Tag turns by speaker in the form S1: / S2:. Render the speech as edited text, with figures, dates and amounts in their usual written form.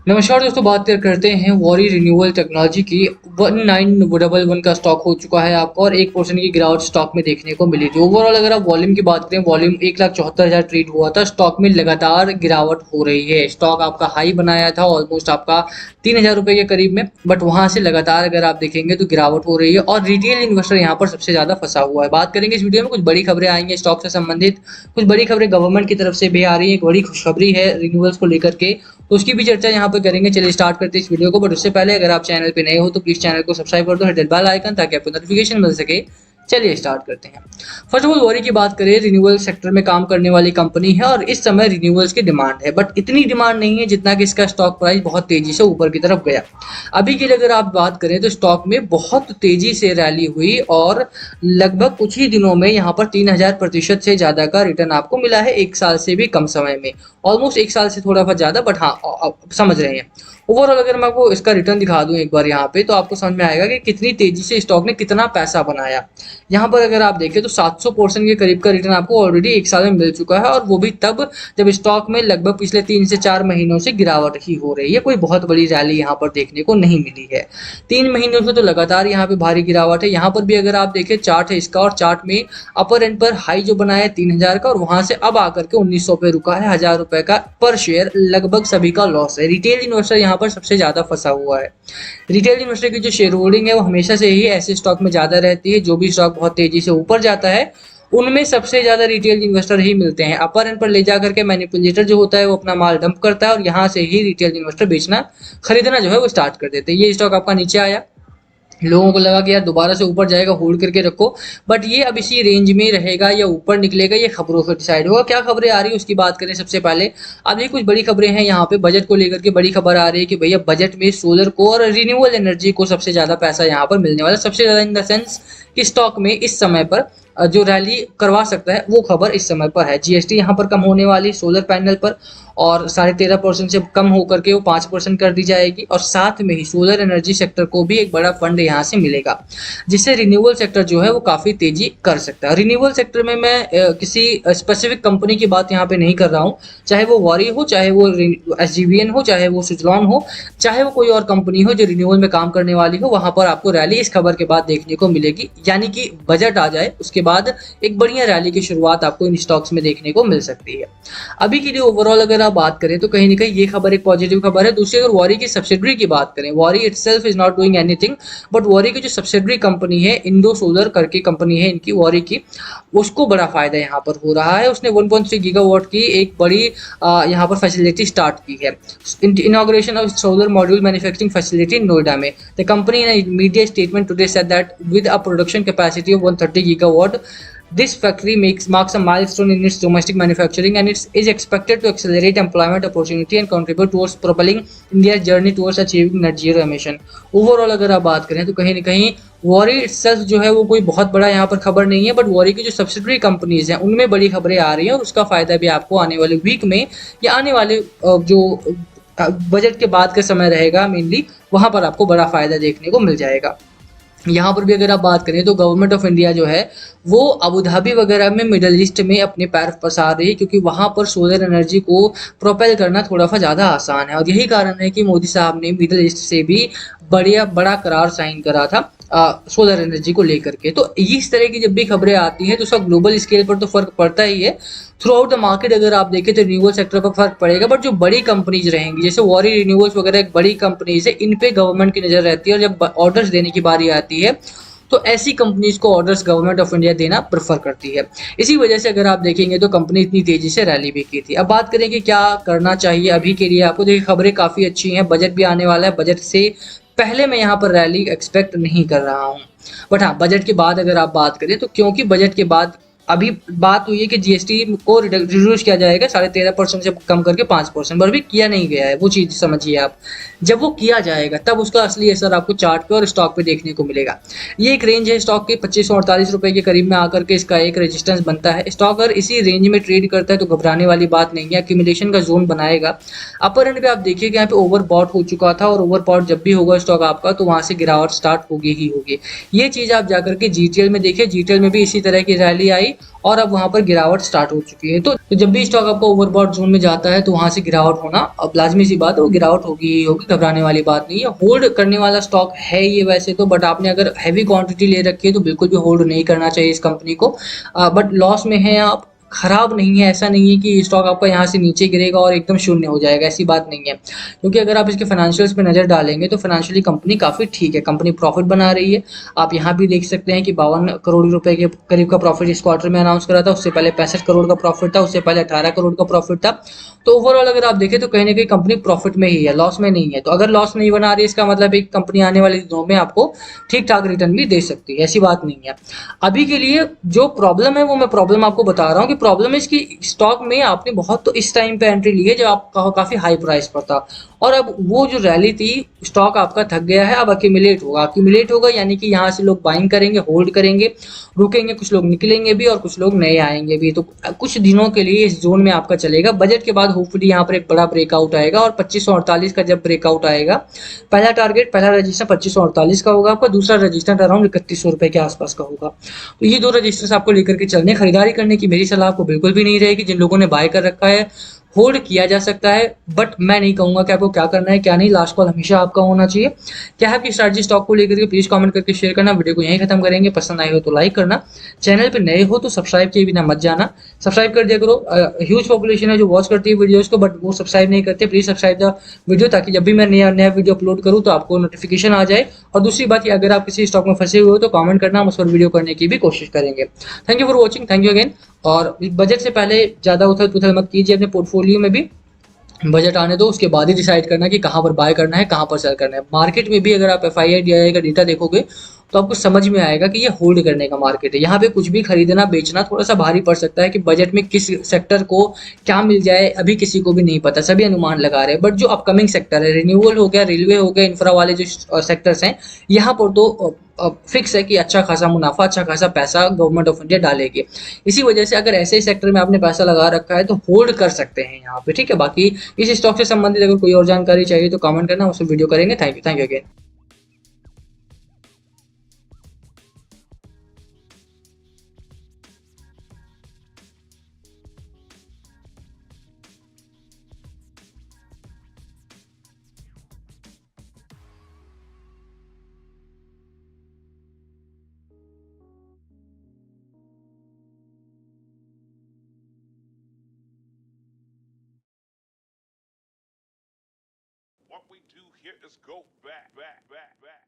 S1: नमस्कार दोस्तों, बात करते हैं वॉरी रिन्यूअल टेक्नोलॉजी की। 1911 का स्टॉक हो चुका है आपको और 1% की गिरावट स्टॉक में देखने को मिली थी। ओवरऑल अगर आप वॉल्यूम की बात करें, वॉल्यूम 1,74,000 ट्रेड हुआ था। स्टॉक में लगातार गिरावट हो रही है। स्टॉक आपका हाई बनाया था ऑलमोस्ट आपका 3,000 रुपए के करीब में, बट वहां से लगातार अगर आप देखेंगे तो गिरावट हो रही है और रिटेल इन्वेस्टर यहाँ पर सबसे ज्यादा फंसा हुआ है। बात करेंगे इस वीडियो में, कुछ बड़ी खबरें आई हैं स्टॉक से संबंधित, कुछ बड़ी खबरें गवर्नमेंट की तरफ से भी आ रही है। एक बड़ी खुशखबरी है रिन्यूअल्स को लेकर के, तो उसकी भी चर्चा यहाँ पे करेंगे। चलिए स्टार्ट करते हैं इस वीडियो को, बट उससे पहले अगर आप चैनल पे नए हो तो प्लीज चैनल को सब्सक्राइब कर दो, हिट द बेल आइकन, ताकि आपको नोटिफिकेशन मिल सके। चलिए स्टार्ट करते हैं। फर्स्ट ऑफ ऑल वॉरी की बात करें, रिन्यूअल सेक्टर में काम करने वाली कंपनी है और इस समय रिन्यूअल्स की डिमांड है, बट इतनी डिमांड नहीं है जितना कि इसका स्टॉक प्राइस बहुत तेजी से ऊपर की तरफ गया। अभी के लिए अगर आप बात करें तो स्टॉक में बहुत तेजी से रैली हुई और लगभग कुछ ही दिनों में यहाँ पर 3,000% से ज्यादा का रिटर्न आपको मिला है, एक साल से भी कम समय में। ऑलमोस्ट एक साल से थोड़ा बहुत ज्यादा, बट हाँ आप समझ रहे हैं। ओवरऑल अगर मैं आपको इसका रिटर्न दिखा दूं एक बार यहाँ पे, तो आपको समझ में आएगा कि कितनी तेजी से स्टॉक ने कितना पैसा बनाया। यहाँ पर अगर आप देखें तो 700% के करीब का रिटर्न आपको ऑलरेडी एक साल में मिल चुका है, और वो भी तब जब स्टॉक में लगभग पिछले 3 से 4 महीनों से गिरावट ही हो रही है। कोई बहुत बड़ी रैली यहाँ पर देखने को नहीं मिली है। 3 महीनों से तो लगातार यहाँ पे भारी गिरावट है। यहाँ पर भी अगर आप देखें चार्ट है इसका, और चार्ट में अपर एंड पर हाई जो बनाया है 3,000 का, और वहां से अब आकर के 1,900 पे रुका है। 1,000 रुपए का पर शेयर लगभग सभी का लॉस है। रिटेल इन्वेस्टर यहाँ पर सबसे ज्यादा फंसा हुआ है। रिटेल इन्वेस्टर की जो शेयर होल्डिंग है वो हमेशा से ही ऐसे स्टॉक में ज्यादा रहती है। जो भी स्टॉक बहुत तेजी से ऊपर जाता है उनमें सबसे ज्यादा रिटेल इन्वेस्टर ही मिलते हैं। अपर एंड पर ले जाकर के मैनिपुलेटर जो होता है वो अपना माल डंप करता है, और यहाँ से ही रिटेल इन्वेस्टर बेचना खरीदना जो है वो स्टार्ट कर देते हैं। ये स्टॉक आपका नीचे आया, लोगों को लगा कि यार दोबारा से ऊपर जाएगा, होल्ड करके रखो, बट ये अब इसी रेंज में रहेगा या ऊपर निकलेगा, ये खबरों से डिसाइड होगा। क्या खबरें आ रही है उसकी बात करें सबसे पहले। अभी कुछ बड़ी खबरें हैं यहाँ पे। बजट को लेकर के बड़ी खबर आ रही है कि भैया बजट में सोलर को और रिन्यूएबल एनर्जी को सबसे ज्यादा पैसा यहाँ पर मिलने वाला है। सबसे ज्यादा इन द सेंस कि स्टॉक में इस समय पर जो रैली करवा सकता है वो खबर इस समय पर है। जीएसटी यहाँ पर कम होने वाली सोलर पैनल पर, और 13.5% से कम होकर के वो 5% कर दी जाएगी, और साथ में ही सोलर एनर्जी सेक्टर को भी एक बड़ा फंड यहाँ से मिलेगा, जिससे रिन्यूएबल सेक्टर जो है वो काफी तेजी कर सकता है। रिन्यूएबल सेक्टर में मैं किसी स्पेसिफिक कंपनी की बात यहाँ पे नहीं कर रहा हूँ, चाहे वो वॉरी हो, चाहे वो एसजीवीएन हो, चाहे वो सुजलॉन हो, चाहे वो कोई और कंपनी हो जो रिन्यूएबल में काम करने वाली हो। वहां पर आपको रैली इस खबर के बाद देखने को मिलेगी, यानी कि बजट आ जाए उसके बाद एक बढ़िया रैली की शुरुआत आपको इन स्टॉक्स में देखने को मिल सकती है। अभी के लिए ओवरऑल अगर आप बात करें तो कहीं ना कहीं ये खबर एक पॉजिटिव खबर है। दूसरी अगर वॉरी की सब्सिडरी की बात करें, worry itself is not doing anything, but worry की जो सब्सिडरी कंपनी है, इंडो सोलर करके कंपनी है इनकी, वॉरी की, उसको बड़ा फायदा यहाँ पर हो रहा है। उसने 1.3 गीगावाट की एक बड़ी यहाँ पर फैसिलिटी स्टार्ट की है, inauguration of solar module manufacturing facility Noida में। The company in a media statement today said that with a production capacity of 130 gigawatt, this factory marks a milestone in its domestic manufacturing, and it is expected to accelerate employment opportunity and contribute towards propelling India's journey towards achieving net zero emission. Overall अगर आप बात करें तो कहीं ना कहीं worry itself जो है वो कोई बहुत बड़ा यहाँ पर खबर नहीं है, बट वॉरी की जो सब्सिडरी कंपनीज हैं उनमें बड़ी खबरें आ रही हैं, और उसका फायदा भी आपको आने वाले वीक में या आने वाले जो बजट के बाद का समय रहेगा मेनली, वहां पर आपको बड़ा फायदा देखने को मिल जाएगा। यहाँ पर भी अगर आप बात करें तो गवर्नमेंट ऑफ इंडिया जो है वो अबू धाबी वगैरह में, मिडल ईस्ट में अपने पैर पसार रही है, क्योंकि वहां पर सोलर एनर्जी को प्रोपेल करना थोड़ा सा ज़्यादा आसान है। और यही कारण है कि मोदी साहब ने मिडल ईस्ट से भी बड़ा करार साइन करा था सोलर एनर्जी को लेकर के। तो इस तरह की जब भी खबरें आती हैं तो उसका ग्लोबल स्केल पर तो फर्क पड़ता ही है। थ्रू आउट द मार्केट अगर आप देखें तो रिन्यूएबल सेक्टर पर फर्क पड़ेगा, बट जो बड़ी कंपनीज रहेंगी जैसे वॉरी रिन्यूएबल्स वगैरह एक बड़ी कंपनीज है, इन पे गवर्नमेंट की नजर रहती है, और जब ऑर्डर्स देने की बारी आती है तो ऐसी कंपनीज को ऑर्डर्स गवर्नमेंट ऑफ इंडिया देना प्रेफर करती है। इसी वजह से अगर आप देखेंगे तो कंपनी इतनी तेजी से रैली भी की थी। अब बात करें कि क्या करना चाहिए अभी के लिए आपको। देखिए खबरें काफी अच्छी हैं, बजट भी आने वाला है, बजट से पहले मैं यहाँ पर रैली एक्सपेक्ट नहीं कर रहा हूँ, बट हाँ बजट के बाद अगर आप बात करें तो, क्योंकि बजट के बाद अभी बात हुई है कि जीएसटी को रिड्यूस किया जाएगा 13.5% से कम करके 5%, पर अभी किया नहीं गया है। वो चीज समझिए आप, जब वो किया जाएगा तब उसका असली असर आपको चार्ट पे और स्टॉक पे देखने को मिलेगा। ये एक रेंज है स्टॉक के 2548 रुपए के करीब में आकर के इसका एक रेजिस्टेंस बनता है। स्टॉक अगर इसी रेंज में ट्रेड करता है तो घबराने वाली बात नहीं है, एक्यूमुलेशन का जोन बनाएगा। अपर एंड पे आप देखिए कि यहाँ पे ओवरबॉट हो चुका था, और ओवरबॉट जब भी होगा स्टॉक आपका तो वहां से गिरावट स्टार्ट होगी ही होगी। ये चीज आप जाकर के जीटीएल में देखिए, जीटीएल में भी इसी तरह की रैली आई और अब वहाँ पर गिरावट स्टार्ट हो चुकी है। तो जब भी स्टॉक आपका ओवरबॉट जोन में जाता है तो वहाँ से गिरावट होना अब लाजमी सी बात है, वो गिरावट होगी ही होगी, घबराने वाली बात नहीं है। होल्ड करने वाला स्टॉक है ये वैसे तो, बट आपने अगर हैवी क्वांटिटी ले रखी है तो बिल्कुल भी होल्ड नहीं करना चाहिए इस कंपनी को। बट लॉस में है आप, खराब नहीं है, ऐसा नहीं है कि स्टॉक आपका यहाँ से नीचे गिरेगा और एकदम शून्य हो जाएगा, ऐसी बात नहीं है। क्योंकि अगर आप इसके फाइनेंशियल्स पे नज़र डालेंगे तो फाइनेंशियली कंपनी काफ़ी ठीक है, कंपनी प्रॉफिट बना रही है। आप यहाँ भी देख सकते हैं कि 52 करोड़ रुपए के करीब का प्रॉफिट इस क्वार्टर में अनाउंस करा था, उससे पहले 65 करोड़ का प्रॉफिट था, उससे पहले 18 करोड़ का प्रॉफिट था। तो ओवरऑल अगर आप देखें तो कहीं ना कहीं कंपनी प्रॉफिट में ही है, लॉस में नहीं है। तो अगर लॉस नहीं बना रही है इसका मतलब एक कंपनी आने वाले दिनों में आपको ठीक ठाक रिटर्न भी दे सकती है, ऐसी बात नहीं है। अभी के लिए जो प्रॉब्लम है वो मैं प्रॉब्लम आपको बता रहा हूँ कि प्रॉब्लम है इसकी स्टॉक में आपने बहुत तो इस टाइम पे एंट्री ली है जब आपका काफी हाई प्राइस पर था, और अब वो जो रैली थी स्टॉक आपका थक गया है, अब अक्यूमुलेट होगा यानी कि यहाँ से लोग बाइंग करेंगे, होल्ड करेंगे, रुकेंगे, कुछ लोग निकलेंगे भी और कुछ लोग नए आएंगे भी। तो कुछ दिनों के लिए इस जोन में आपका चलेगा। बजट के बाद होपफुली यहाँ पर एक बड़ा ब्रेकआउट आएगा और 2548 का जब ब्रेकआउट आएगा, पहला टारगेट, पहला रजिस्टर 2548 का होगा आपका, दूसरा रजिस्टर अराउंड 3100 रुपए के आसपास का होगा। तो ये दो रजिस्टर्स आपको लेकर के चलने, खरीदारी करने की मेरी सलाह आपको बिल्कुल भी नहीं रहेगी। जिन लोगों ने बाय कर रखा है, होल्ड किया जा सकता है, बट मैं नहीं कहूंगा कि आपको क्या करना है क्या नहीं। लास्ट कॉल हमेशा आपका होना चाहिए। क्या है आपकी स्ट्रैटेजी स्टॉक को लेकर के, प्लीज कमेंट करके शेयर करना। वीडियो को यहीं खत्म करेंगे, पसंद आई हो तो लाइक करना, चैनल पे नए हो तो सब्सक्राइब किए बिना मत जाना, सब्सक्राइब कर दिया करो। ह्यूज पॉपुलेशन है जो वॉच करती है वीडियोस को बट वो सब्सक्राइब नहीं करते। प्लीज सब्सक्राइब द वीडियो ताकि जब भी मैं नया नया वीडियो अपलोड करूँ तो आपको नोटिफिकेशन आ जाए। और दूसरी बात ये, अगर आप किसी स्टॉक में फंसे हुए हो तो कमेंट करना, हम उस पर वीडियो करने की भी कोशिश करेंगे। Thank you for watching, thank you again. और बजट से पहले ज़्यादा उथल पुथल मत कीजिए अपने पोर्टफोलियो में भी, बजट आने दो, उसके बाद ही डिसाइड करना कि कहाँ पर बाय करना है, कहाँ पर सेल करना है। मार्केट में भी अगर आप एफआईआई डीआईआई का डेटा देखोगे तो आपको समझ में आएगा कि ये होल्ड करने का मार्केट है। यहाँ पे कुछ भी खरीदना बेचना थोड़ा सा भारी पड़ सकता है कि बजट में किस सेक्टर को क्या मिल जाए अभी किसी को भी नहीं पता, सभी अनुमान लगा रहे हैं। बट जो अपकमिंग सेक्टर है, रिन्यूएबल हो गया, रेलवे हो गया, इंफ्रा वाले जो सेक्टर्स हैं, यहाँ पर तो फिक्स है कि अच्छा खासा मुनाफा, अच्छा खासा पैसा गवर्नमेंट ऑफ इंडिया डालेगी। इसी वजह से अगर ऐसे सेक्टर में आपने पैसा लगा रखा है तो होल्ड कर सकते हैं यहाँ पे, ठीक है। बाकी इस स्टॉक से संबंधित अगर कोई और जानकारी चाहिए तो कमेंट करना, उसमें वीडियो करेंगे। Thank you again.
S2: What we do here is go back.